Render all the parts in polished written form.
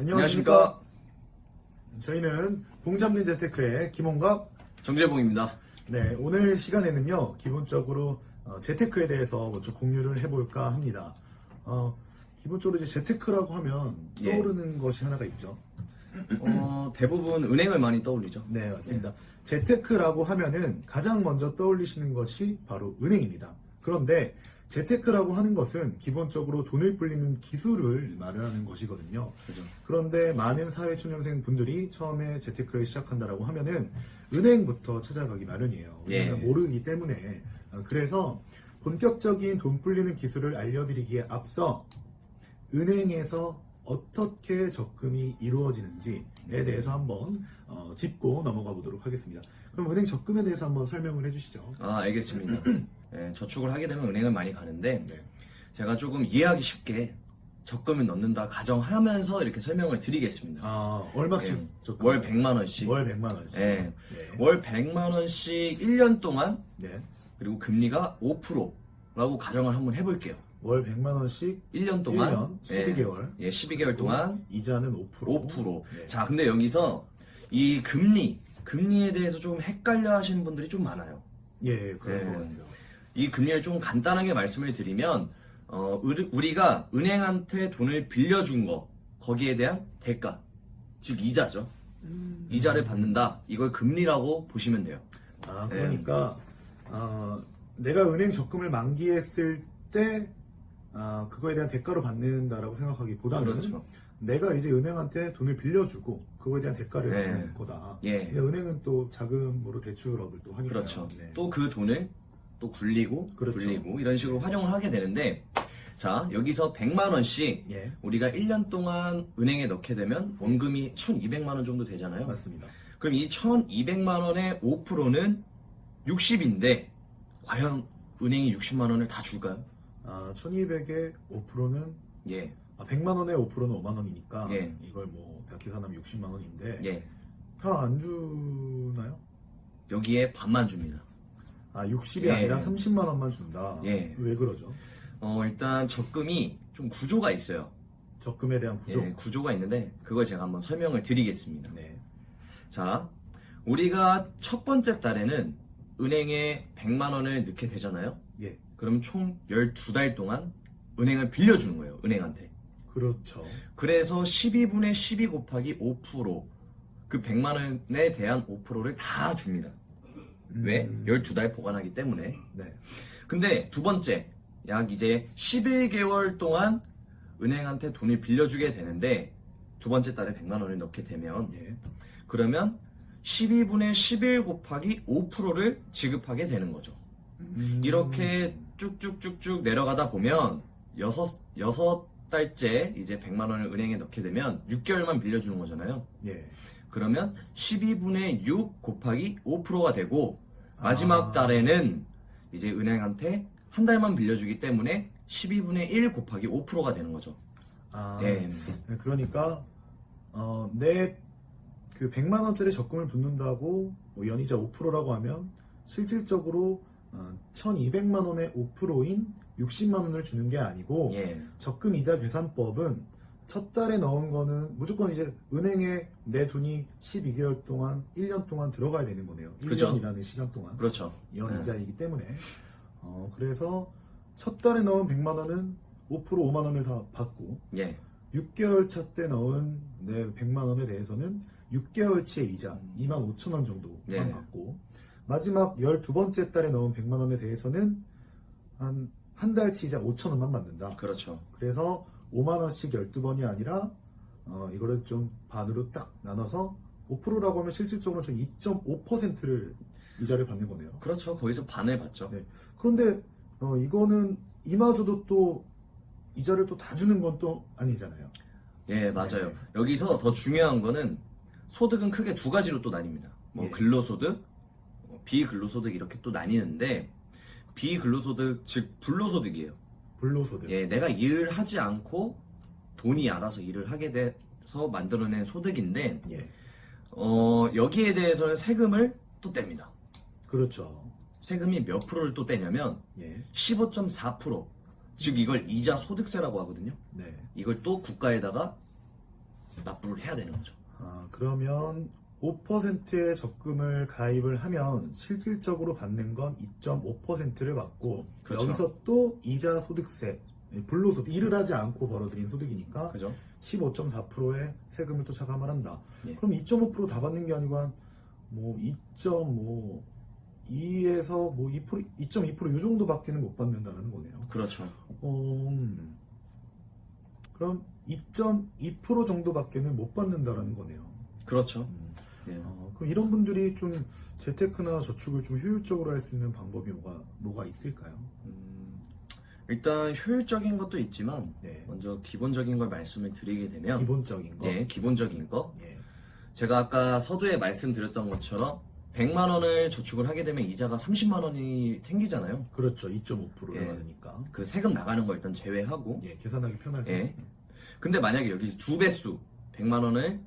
안녕하십니까. 저희는 봉잡는 재테크의 김홍갑, 정재봉입니다. 네, 오늘 시간에는요, 기본적으로 재테크에 대해서 먼저 공유를 해볼까 합니다. 기본적으로 이제 재테크라고 하면 떠오르는 것이 하나가 있죠. 대부분 은행을 많이 떠올리죠. 네, 맞습니다. 재테크라고 하면은 가장 먼저 떠올리시는 것이 바로 은행입니다. 그런데 재테크라고 하는 것은 기본적으로 돈을 불리는 기술을 말하는 것이거든요. 그죠. 그런데 많은 사회초년생 분들이 처음에 재테크를 시작한다라고 하면은 은행부터 찾아가기 마련이에요. 왜냐면 모르기 때문에. 그래서 본격적인 돈 불리는 기술을 알려드리기에 앞서 은행에서 어떻게 적금이 이루어지는지에 대해서 한번 짚고 넘어가 보도록 하겠습니다. 그럼 은행 적금에 대해서 한번 설명을 해주시죠. 알겠습니다. 네, 저축을 하게 되면 은행을 많이 가는데 네. 제가 조금 이해하기 쉽게 적금을 넣는다 가정하면서 이렇게 설명을 드리겠습니다. 얼마씩 네, 적금? 월 100만 원씩. 월 100만 원씩. 네. 월 100만 원씩 1년 동안 네. 그리고 금리가 5%라고 가정을 한번 해볼게요. 월 100만 원씩 1년 동안 1년, 12개월. 12개월 동안 이자는 5%. 5%. 네. 자, 근데 여기서 이 금리에 대해서 좀 헷갈려 하시는 분들이 좀 많아요. 예, 그런 네. 것 같아요. 이 금리를 좀 간단하게 말씀을 드리면 우리가 은행한테 돈을 빌려준 거 거기에 대한 대가, 즉 이자죠. 이자를 받는다. 이걸 금리라고 보시면 돼요. 그러니까 내가 은행 적금을 만기했을 때 그거에 대한 대가로 받는다라고 생각하기보다는 그렇죠. 내가 이제 은행한테 돈을 빌려주고 그거에 대한 대가를 네. 받는 거다. 예. 근데 은행은 또 자금으로 대출업을 또 하니까. 그렇죠. 네. 또 그 돈을 또 굴리고 그렇죠. 굴리고 이런 식으로 활용을 하게 되는데, 자, 여기서 100만 원씩 예, 우리가 1년 동안 은행에 넣게 되면 원금이 1,200만 원 정도 되잖아요. 맞습니다. 그럼 이 1,200만 원의 5%는 60인데 과연 은행이 60만 원을 다 줄까요? 1200의 5%는 예. 100만 원의 5%는 5만 원이니까 예. 이걸 뭐 대학 계산하면 60만 원인데 예. 다 안 주나요? 여기에 반만 줍니다. 60이 예. 아니라 30만 원만 준다. 예. 왜 그러죠? 일단 적금이 좀 구조가 있어요. 적금에 대한 구조. 예, 구조가 있는데 그걸 제가 한번 설명을 드리겠습니다. 네. 자, 우리가 첫 번째 달에는 은행에 100만 원을 넣게 되잖아요. 예. 그럼 총 12달 동안 은행을 빌려주는 거예요. 은행한테. 그렇죠. 그래서 12분의 12 곱하기 5%, 그 100만 원에 대한 5%를 다 줍니다. 왜? 12달 보관하기 때문에. 네. 근데 두 번째, 약 이제 11개월 동안 은행한테 돈을 빌려주게 되는데, 두 번째 달에 100만 원을 넣게 되면, 예. 그러면 12분의 11 곱하기 5%를 지급하게 되는 거죠. 이렇게 쭉쭉쭉쭉 내려가다 보면, 여섯 달째 이제 100만 원을 은행에 넣게 되면 6개월만 빌려주는 거잖아요. 예. 그러면 12분의 6 곱하기 5%가 되고, 마지막 달에는 이제 은행한테 한 달만 빌려주기 때문에 12분의 1 곱하기 5%가 되는 거죠. 네. 그러니까 내 그 100만 원짜리 적금을 붓는다고 뭐 연이자 5%라고 하면 실질적으로 1,200만 원의 5%인 60만 원을 주는 게 아니고 예. 적금 이자 계산법은 첫 달에 넣은 거는 무조건 이제 은행에 내 돈이 12개월 동안 1년 동안 들어가야 되는 거네요. 그죠. 1년이라는 시간 동안. 그렇죠. 연이자이기 때문에 그래서 첫 달에 넣은 100만 원은 5% 5만 원을 다 받고 예. 6개월 차 때 넣은 내 100만 원에 대해서는 6개월치의 이자 2만 5천 원 정도만 네. 받고 마지막 12번째 달에 넣은 100만 원에 대해서는 한 달치 이자 5천 원만 받는다. 그렇죠. 그래서 5만 원씩 12번이 아니라 이거를 좀 반으로 딱 나눠서 5%라고 하면 실질적으로 2.5%를 이자를 받는 거네요. 그렇죠. 거기서 반을 받죠. 네. 그런데 이거는 이마저도 또 이자를 또 다 주는 건 또 아니잖아요. 예, 맞아요. 여기서 더 중요한 거는 소득은 크게 두 가지로 또 나뉩니다. 뭐 예. 근로소득, 비근로소득 이렇게 또 나뉘는데, 비근로소득, 즉 불로소득이에요. 불로소득. 예, 내가 일을 하지 않고 돈이 알아서 일을 하게 돼서 만들어낸 소득인데, 예. 여기에 대해서는 세금을 또 뗍니다. 그렇죠. 세금이 몇 프로를 또 떼냐면 예. 15.4%, 즉 이걸 이자 소득세라고 하거든요. 네. 이걸 또 국가에다가 납부를 해야 되는 거죠. 그러면 5%의 적금을 가입을 하면 실질적으로 받는 건 2.5%를 받고 그렇죠. 여기서 또 이자 소득세, 불로소득, 일을 하지 않고 벌어들인 소득이니까 그죠? 15.4%의 세금을 또 차감을 한다. 예. 그럼 2.5%다 받는 게 아니고 한 뭐 2.2에서 뭐 2%, 2.2% 이 정도밖에는 못 받는다는 거네요. 그렇죠. 그럼 2.2% 정도밖에는 못 받는다라는 거네요. 그렇죠. 예. 그럼 이런 분들이 좀 재테크나 저축을 좀 효율적으로 할 수 있는 방법이 뭐가 있을까요? 일단 효율적인 것도 있지만 네. 먼저 기본적인 걸 말씀을 드리게 되면 기본적인 거. 예, 기본적인 거. 예. 제가 아까 서두에 말씀드렸던 것처럼 100만 원을 저축을 하게 되면 이자가 30만 원이 생기잖아요. 그렇죠. 2.5%를 예. 받으니까. 그 세금 나가는 거 일단 제외하고. 예, 계산하기 편하게. 예. 근데 만약에 여기 두 배수 100만 원을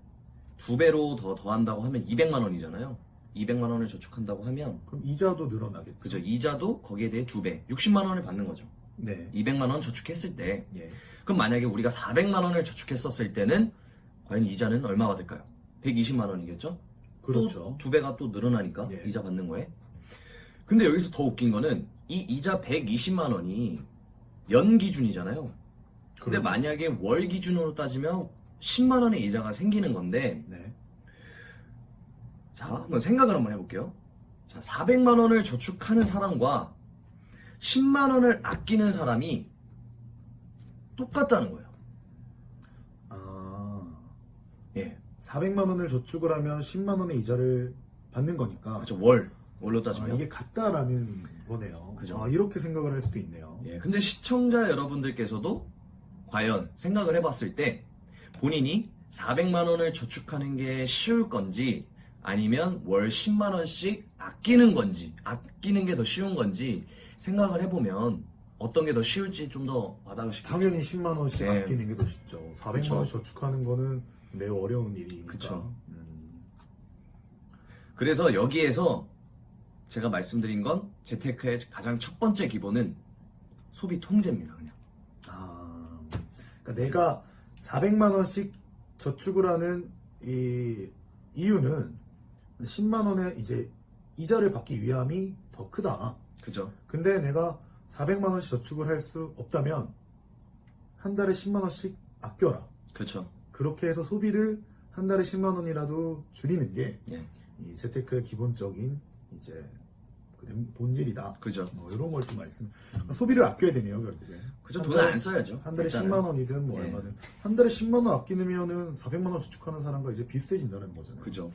두 배로 더한다고 하면 200만 원이잖아요. 200만 원을 저축한다고 하면 그럼 이자도 늘어나겠죠. 그죠. 이자도 거기에 대해 두 배, 60만 원을 받는 거죠. 네. 200만 원 저축했을 때 예. 그럼 만약에 우리가 400만 원을 저축했었을 때는 과연 이자는 얼마가 될까요? 120만 원이겠죠? 그렇죠. 또 두 배가 또 늘어나니까 예. 이자 받는 거에. 근데 여기서 더 웃긴 거는 이 이자 120만 원이 연 기준이잖아요. 근데 그렇죠. 만약에 월 기준으로 따지면 10만 원의 이자가 생기는 건데 네. 자, 한번 생각을 한번 해볼게요. 자, 400만 원을 저축하는 사람과 10만 원을 아끼는 사람이 똑같다는 거예요. 예. 400만 원을 저축을 하면 10만 원의 이자를 받는 거니까. 그렇죠. 월로 따지면. 이게 같다라는 거네요. 그죠. 이렇게 생각을 할 수도 있네요. 예. 근데 시청자 여러분들께서도 과연 생각을 해봤을 때 본인이 400만 원을 저축하는 게 쉬울 건지 아니면 월 10만 원씩 아끼는 건지 아끼는 게 더 쉬운 건지 생각을 해보면 어떤 게 더 쉬울지 좀 더 와닿으시겠죠. 당연히 10만 원씩 네. 아끼는 게 더 쉽죠. 400만 그쵸. 원씩 저축하는 거는 매우 어려운 일이니까. 그쵸. 그래서 여기에서 제가 말씀드린 건 재테크의 가장 첫 번째 기본은 소비 통제입니다. 그냥. 그러니까 내가 400만 원씩 저축을 하는 이 이유는 10만 원의 이제 이자를 받기 위함이 더 크다. 그죠? 근데 내가 400만 원씩 저축을 할 수 없다면 한 달에 10만 원씩 아껴라. 그렇죠. 그렇게 해서 소비를 한 달에 10만 원이라도 줄이는 게 예. 이 재테크의 기본적인 이제 본질이다. 그죠. 뭐 이런 걸 좀 말씀. 소비를 아껴야 되네요, 결국에. 그죠. 한 돈을 달에- 안 써야죠. 한 달에 일단은. 10만 원이든 뭐 예. 얼마든 한 달에 10만 원 아끼면은 400만 원 저축하는 사람과 이제 비슷해진다는 거잖아요. 그죠.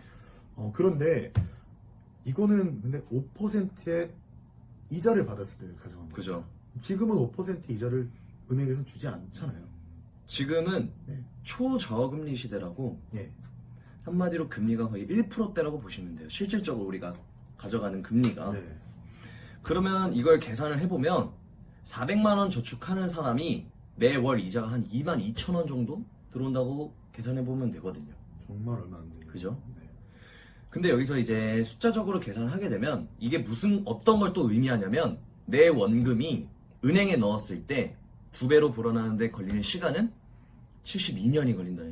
그런데 이거는 근데 5%의 이자를 받았을 때 가정합니다. 그죠. 지금은 5% 이자를 은행에서 주지 않잖아요. 지금은 네. 초저금리 시대라고 예. 한마디로 금리가 거의 1%대라고 보시면 돼요. 실질적으로 우리가 가져가는 금리가. 네. 그러면 이걸 계산을 해보면 400만 원 저축하는 사람이 매월 이자가 한 22,000원 정도 들어온다고 계산해보면 되거든요. 정말 얼마 안 돼요. 그죠? 네. 근데 여기서 이제 숫자적으로 계산을 하게 되면 이게 어떤 걸 또 의미하냐면 내 원금이 은행에 넣었을 때 2배로 불어나는데 걸리는 시간은 72년이 걸린다는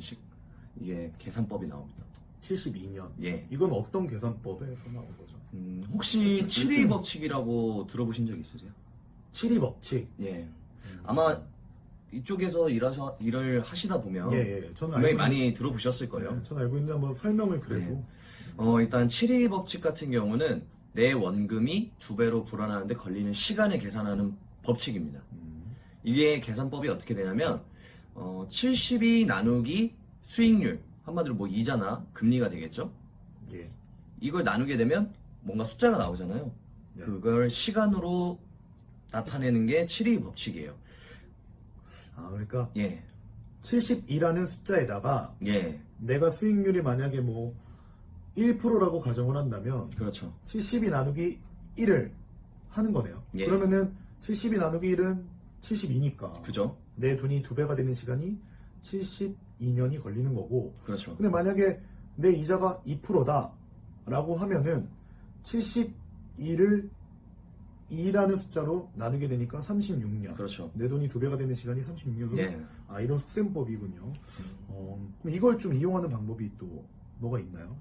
이게 계산법이 나옵니다. 72년. 예. 이건 어떤 계산법에서 나온 거죠? 혹시 7위 법칙이라고 들어보신 적 있으세요? 7위 법칙. 예. 아마 이쪽에서 일을 하시다 보면 예. 저는 분명히 알고 많이 들어보셨을 있는- 거예요. 네, 저는 알고 있는데 한번 설명을 그래도. 일단 7위 법칙 같은 경우는 내 원금이 2배로 불어나는데 걸리는 시간을 계산하는 법칙입니다. 이게 계산법이 어떻게 되냐면 70이 나누기 수익률, 한마디로 뭐 이자나 금리가 되겠죠. 예. 이걸 나누게 되면 뭔가 숫자가 나오잖아요. 네. 그걸 시간으로 나타내는 게 7위 법칙이에요. 그러니까 예, 72라는 숫자에다가 예, 내가 수익률이 만약에 뭐 1%라고 가정을 한다면 그렇죠. 70이 나누기 1을 하는 거네요. 예. 그러면은 70이 나누기 1은 72니까 그죠? 내 돈이 2배가 되는 시간이 72년이 걸리는 거고, 그렇죠. 근데 만약에 내 이자가 2%다 라고 하면은 72를 32라는 숫자로 나누게 되니까 36년. 그렇죠. 내 돈이 2배가 되는 시간이 36년으로. 예. 아, 이런 속셈법이군요. 그럼 이걸 좀 이용하는 방법이 또 뭐가 있나요?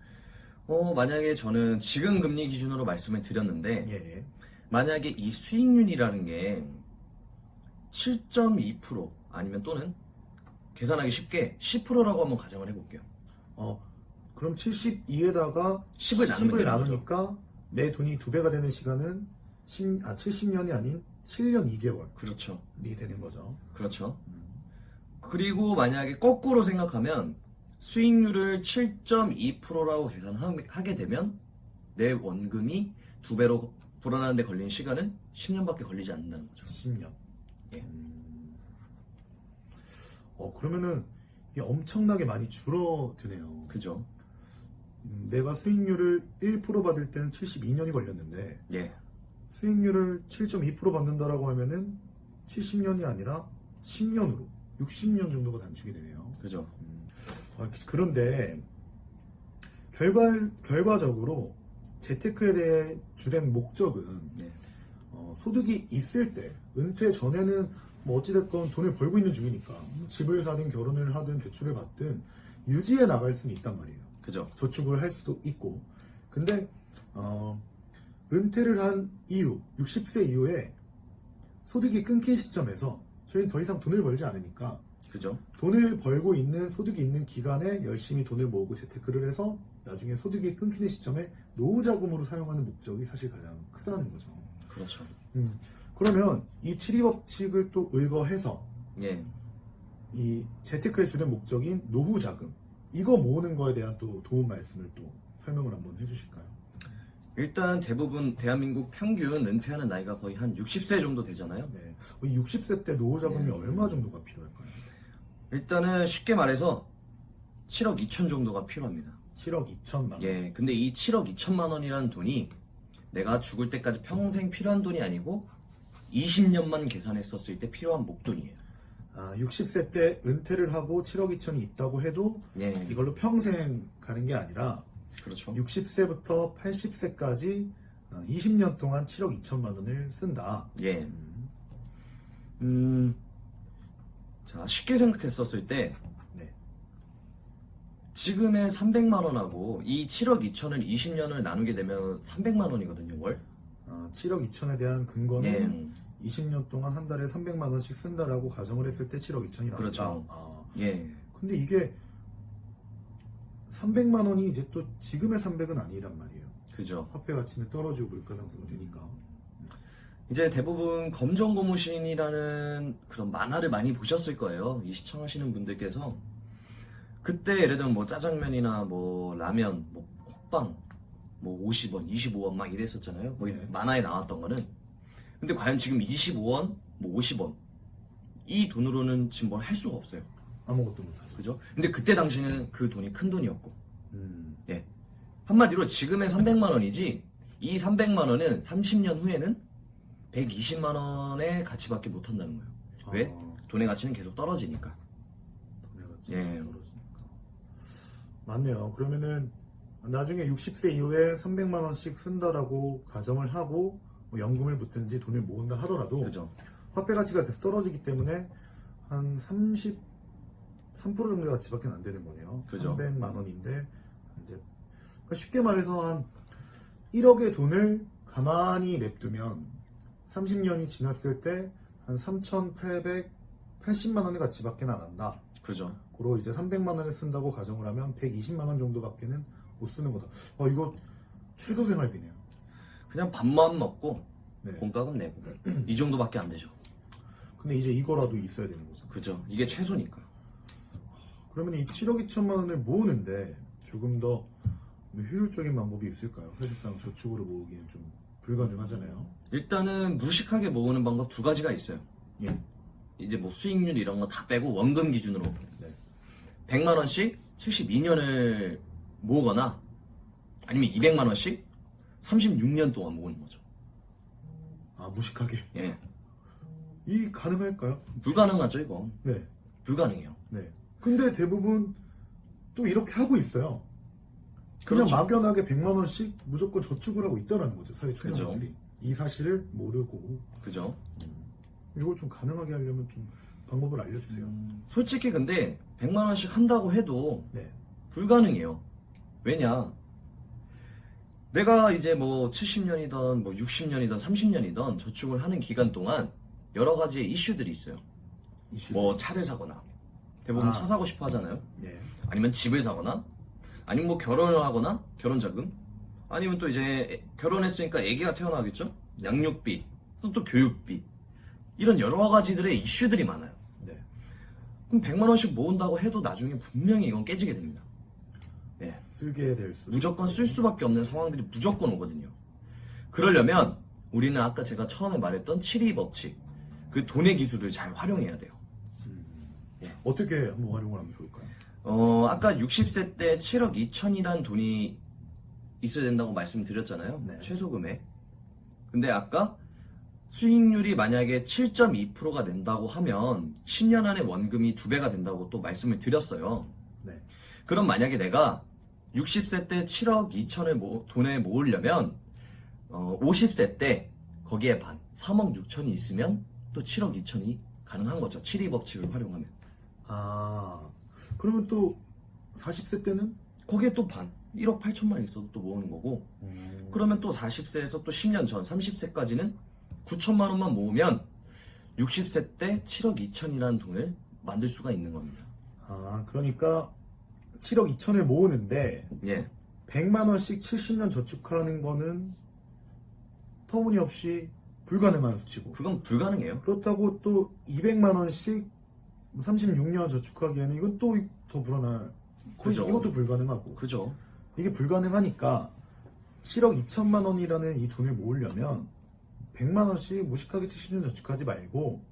만약에 저는 지금 금리 기준으로 말씀을 드렸는데, 예. 만약에 이 수익률이라는 게 7.2% 아니면 또는 계산하기 쉽게 10%라고 한번 가정을 해볼게요. 그럼 72에다가 10을 나누면 되는 거죠. 나누니까 내 돈이 2배가 되는 시간은 70년이 아닌 7년 2개월이 그렇죠. 되는 거죠. 그렇죠. 그리고 만약에 거꾸로 생각하면 수익률을 7.2%라고 계산하게 되면 내 원금이 2배로 불어나는 데 걸린 시간은 10년밖에 걸리지 않는다는 거죠. 10년. 예. 그러면은 이게 엄청나게 많이 줄어드네요. 그죠? 내가 수익률을 1% 받을 때는 72년이 걸렸는데 예. 수익률을 7.2% 받는다라고 하면은 70년이 아니라 10년으로 60년 정도가 단축이 되네요. 그죠? 그런데 결과적으로 재테크에 대해 주된 목적은 네. 소득이 있을 때 은퇴 전에는 뭐 어찌됐건 돈을 벌고 있는 중이니까 집을 사든 결혼을 하든 대출을 받든 유지해 나갈 수는 있단 말이에요. 그죠? 저축을 할 수도 있고. 근데 은퇴를 한 이후 60세 이후에 소득이 끊긴 시점에서 저희는 더 이상 돈을 벌지 않으니까 그죠? 돈을 벌고 있는 소득이 있는 기간에 열심히 돈을 모으고 재테크를 해서 나중에 소득이 끊기는 시점에 노후 자금으로 사용하는 목적이 사실 가장 크다는 거죠. 그렇죠. 그러면 이 7.2법칙을 또 의거해서 예. 이 재테크의 주된 목적인 노후 자금 이거 모으는 거에 대한 또 도움 말씀을 또 설명을 한번 해주실까요? 일단 대부분 대한민국 평균 은퇴하는 나이가 거의 한 60세 정도 되잖아요. 네. 이 60세 때 노후 자금이 네. 얼마 정도가 필요할까요? 일단은 쉽게 말해서 7억 2천 정도가 필요합니다. 7억 2천만 원. 예, 근데 이 7억 2천만 원이라는 돈이 내가 죽을 때까지 평생 필요한 돈이 아니고 20년만 계산했었을 때 필요한 목돈이에요. 60세 때 은퇴를 하고 7억 2천이 있다고 해도 예, 이걸로 평생 가는 게 아니라 그렇죠. 60세부터 80세까지 20년 동안 7억 2천만 원을 쓴다. 예. 자, 쉽게 생각했었을 때 네. 지금의 300만 원하고 이 7억 2천을 20년을 나누게 되면 300만 원이거든요, 월. 7억 2천에 대한 근거는 예. 20년 동안 한 달에 300만 원씩 쓴다라고 가정을 했을 때 7억 2천이 나온다. 그렇죠. 예. 근데 이게 300만 원이 이제 또 지금의 300은 아니란 말이에요. 그죠. 화폐 가치는 떨어지고 물가 상승이 되니까. 이제 대부분 검정고무신이라는 그런 만화를 많이 보셨을 거예요. 이 시청하시는 분들께서. 그때 예를 들면 뭐 짜장면이나 뭐 라면, 뭐 호빵, 뭐 50원, 25원 막 이랬었잖아요. 거의 네. 만화에 나왔던 거는. 근데 과연 지금 25원, 뭐 50원 이 돈으로는 지금 뭘 할 수가 없어요. 아무것도 못하죠. 그죠? 근데 그때 당시는 그 돈이 큰 돈이었고. 예. 한마디로 지금의 300만 원이지 이 300만 원은 30년 후에는 120만 원의 가치밖에 못 한다는 거예요. 왜? 돈의 가치는 계속 떨어지니까. 돈의 가치 예. 떨어지니까. 맞네요. 그러면은 나중에 60세 이후에 300만 원씩 쓴다라고 가정을 하고 뭐 연금을 붙든지 돈을 모은다 하더라도 그죠? 화폐 가치가 계속 떨어지기 때문에 한 33% 정도의 가치밖에 안 되는 거네요. 그죠. 300만 원인데 이제 그러니까 쉽게 말해서 한 1억의 돈을 가만히 냅두면 30년이 지났을 때 한 3,880만 원의 가치밖에 안 한다. 그죠? 그리고 이제 300만 원을 쓴다고 가정을 하면 120만 원 정도밖에는 못 쓰는 거다. 이거 최소 생활비네요. 그냥 밥만 먹고 네. 공과금 내고 이 정도밖에 안 되죠. 근데 이제 이거라도 있어야 되는 거죠. 그죠? 이게 최소니까. 그러면 이 7억 2천만 원을 모으는데 조금 더 효율적인 방법이 있을까요? 사실상 저축으로 모으기는 좀 불가능하잖아요. 일단은 무식하게 모으는 방법 두 가지가 있어요. 예. 이제 뭐 수익률 이런 거 다 빼고 원금 기준으로 네. 100만 원씩 72년을 모으거나 아니면 200만 원씩 36년 동안 모으는 거죠. 무식하게. 예. 이 가능할까요? 불가능하죠, 이거. 네. 불가능해요. 네. 근데 대부분 또 이렇게 하고 있어요. 그냥 그렇죠. 막연하게 100만 원씩 무조건 저축을 하고 있다는 거죠. 사회 초년생들이. 이 사실을 모르고 그죠? 이걸 좀 가능하게 하려면 좀 방법을 알려주세요. 솔직히 근데 100만 원씩 한다고 해도 네. 불가능해요. 왜냐? 내가 이제 뭐 70년이던 뭐 60년이던 30년이던 저축을 하는 기간 동안 여러 가지의 이슈들이 있어요. 이슈. 뭐 차를 사거나 대부분 아. 차 사고 싶어 하잖아요. 네. 아니면 집을 사거나 아니면 뭐 결혼을 하거나 결혼 자금 아니면 또 이제 결혼했으니까 아기가 태어나겠죠. 양육비 또 교육비 이런 여러 가지들의 이슈들이 많아요. 네. 그럼 100만 원씩 모은다고 해도 나중에 분명히 이건 깨지게 됩니다. 네. 쓰게 될 수. 무조건 쓸 수밖에 없는 상황들이 무조건 오거든요. 그러려면 우리는 아까 제가 처음에 말했던 7이 법칙, 그 돈의 기술을 잘 활용해야 돼요. 어떻게 한번 활용을 하면 좋을까요? 아까 60세 때 7억 2천이란 돈이 있어야 된다고 말씀드렸잖아요. 네. 최소 금액. 근데 아까 수익률이 만약에 7.2%가 된다고 하면 10년 안에 원금이 2배가 된다고 또 말씀을 드렸어요. 네. 그럼 만약에 내가 60세 때 7억 2천을 돈을 모으려면 50세 때 거기에 반 3억 6천이 있으면 또 7억 2천이 가능한 거죠. 7이 법칙을 활용하면. 아, 그러면 또 40세 때는? 거기에 또 반 1억 8천만 있어도 또 모으는 거고 그러면 또 40세에서 또 10년 전 30세까지는 9천만 원만 모으면 60세 때 7억 2천이라는 돈을 만들 수가 있는 겁니다. 아, 그러니까 7억 2천을 모으는데 예, 100만 원씩 70년 저축하는 거는 터무니없이 불가능한 수치고 그건 불가능해요. 그렇다고 또 200만 원씩 36년 저축하기에는 이건 또 더 불안할 그죠. 이것도 불가능하고 그죠? 이게 불가능하니까 7억 2천만 원이라는 이 돈을 모으려면 100만 원씩 무식하게 70년 저축하지 말고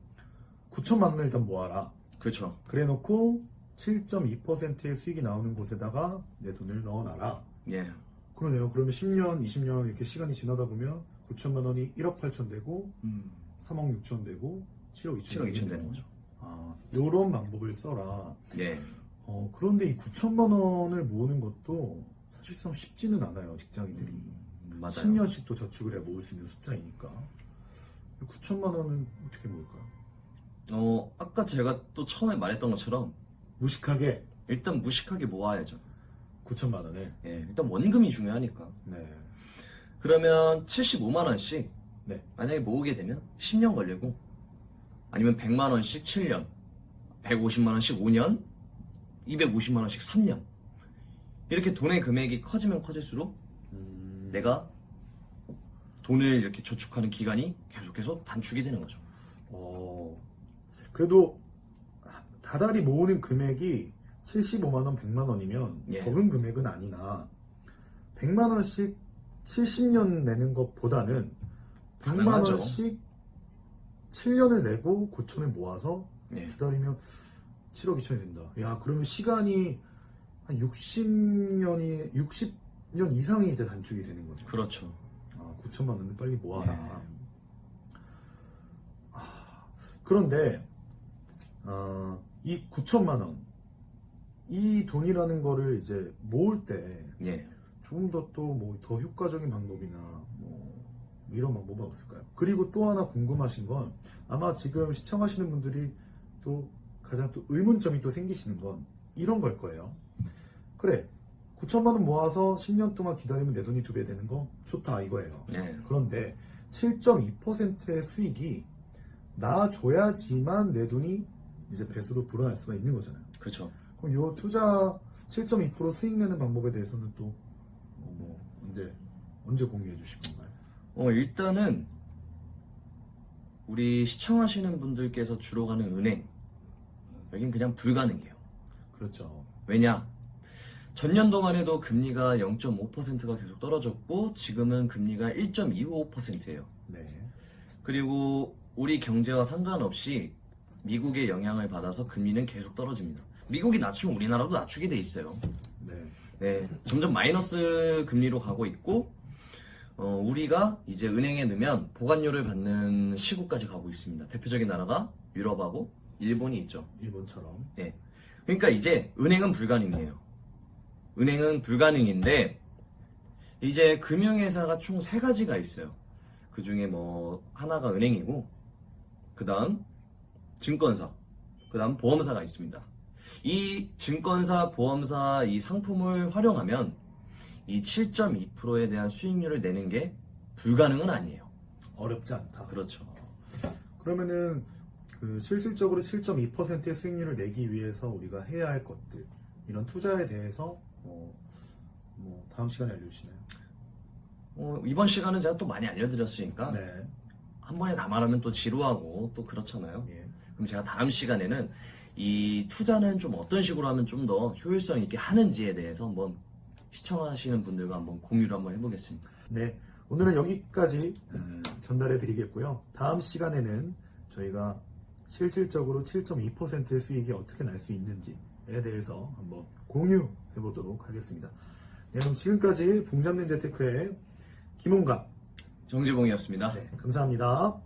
9천만 원을 일단 모아라. 그렇죠. 그래 놓고 7.2%의 수익이 나오는 곳에다가 내 돈을 넣어놔라. 예, 그러네요. 그러면 10년, 20년 이렇게 시간이 지나다 보면 9천만 원이 1억 8천 되고 3억 6천 되고 7억 2천 7억 2천 되는 거죠. 아, 요런 방법을 써라. 예, 그런데 이 9천만 원을 모으는 것도 사실상 쉽지는 않아요. 직장인들이. 맞아요. 10년씩도 저축을 해 모을 수 있는 숫자이니까. 9천만 원은 어떻게 모을까요? 아까 제가 또 처음에 말했던 것처럼 무식하게 일단 무식하게 모아야죠. 9천만 원을. 예, 일단 원금이 중요하니까. 네. 그러면 75만 원씩 네. 만약에 모으게 되면 10년 걸리고 아니면 100만 원씩 7년, 150만 원씩 5년, 250만 원씩 3년. 이렇게 돈의 금액이 커지면 커질수록 내가 돈을 이렇게 저축하는 기간이 계속해서 단축이 되는 거죠. 그래도 다달이 모으는 금액이 75만 원, 100만 원이면 예. 적은 금액은 아니나 100만 원씩 70년 내는 것보다는 100만 가능하죠. 원씩 7년을 내고 9천을 모아서 예. 기다리면 7억 2천이 된다. 야, 그러면 시간이 한 60년 이상이 이제 단축이 되는 거죠. 그렇죠. 9천만 원을 빨리 모아라. 예. 그런데 이 9천만 원, 이 돈이라는 거를 이제 모을 때 예. 조금 더 또 뭐 더 효과적인 방법이나 뭐 이런 방법은 없을까요? 그리고 또 하나 궁금하신 건 아마 지금 시청하시는 분들이 또 가장 또 의문점이 또 생기시는 건 이런 걸 거예요. 그래, 9천만 원 모아서 10년 동안 기다리면 내 돈이 2배 되는 거 좋다 이거예요. 예. 그런데 7.2%의 수익이 나줘야지만 내 돈이 이제 배수로 불어날 수가 있는 거잖아요. 그렇죠. 그럼 요 투자 7.2% 수익 내는 방법에 대해서는 또 뭐 언제 공유해 주실 건가요? 일단은 우리 시청하시는 분들께서 주로 가는 은행 여긴 그냥 불가능해요. 그렇죠. 왜냐? 전년도만 해도 금리가 0.5%가 계속 떨어졌고 지금은 금리가 1.25%예요. 네. 그리고 우리 경제와 상관없이 미국의 영향을 받아서 금리는 계속 떨어집니다. 미국이 낮추면 우리나라도 낮추게 돼 있어요. 네. 네, 점점 마이너스 금리로 가고 있고 우리가 이제 은행에 넣으면 보관료를 받는 시국까지 가고 있습니다. 대표적인 나라가 유럽하고 일본이 있죠. 일본처럼. 네, 그러니까 이제 은행은 불가능해요. 은행은 불가능인데 이제 금융회사가 총 3가지가 있어요. 그 중에 뭐 하나가 은행이고, 그 다음 증권사, 그 다음 보험사가 있습니다. 이 증권사, 보험사 이 상품을 활용하면 이 7.2%에 대한 수익률을 내는 게 불가능은 아니에요. 어렵지 않다. 그렇죠. 그러면은 그 실질적으로 7.2%의 수익률을 내기 위해서 우리가 해야 할 것들, 이런 투자에 대해서 다음 시간에 알려주시나요? 이번 시간은 제가 또 많이 알려드렸으니까 네. 한 번에 다 말하면 또 지루하고 또 그렇잖아요. 예. 그럼 제가 다음 시간에는 이 투자는 좀 어떤 식으로 하면 좀 더 효율성 있게 하는지에 대해서 한번 시청하시는 분들과 한번 공유를 한번 해보겠습니다. 네. 오늘은 여기까지 전달해 드리겠고요. 다음 시간에는 저희가 실질적으로 7.2%의 수익이 어떻게 날 수 있는지에 대해서 한번 공유해 보도록 하겠습니다. 네, 그럼 지금까지 봉잡는 재테크의 김홍갑. 정재봉이었습니다. 네, 감사합니다.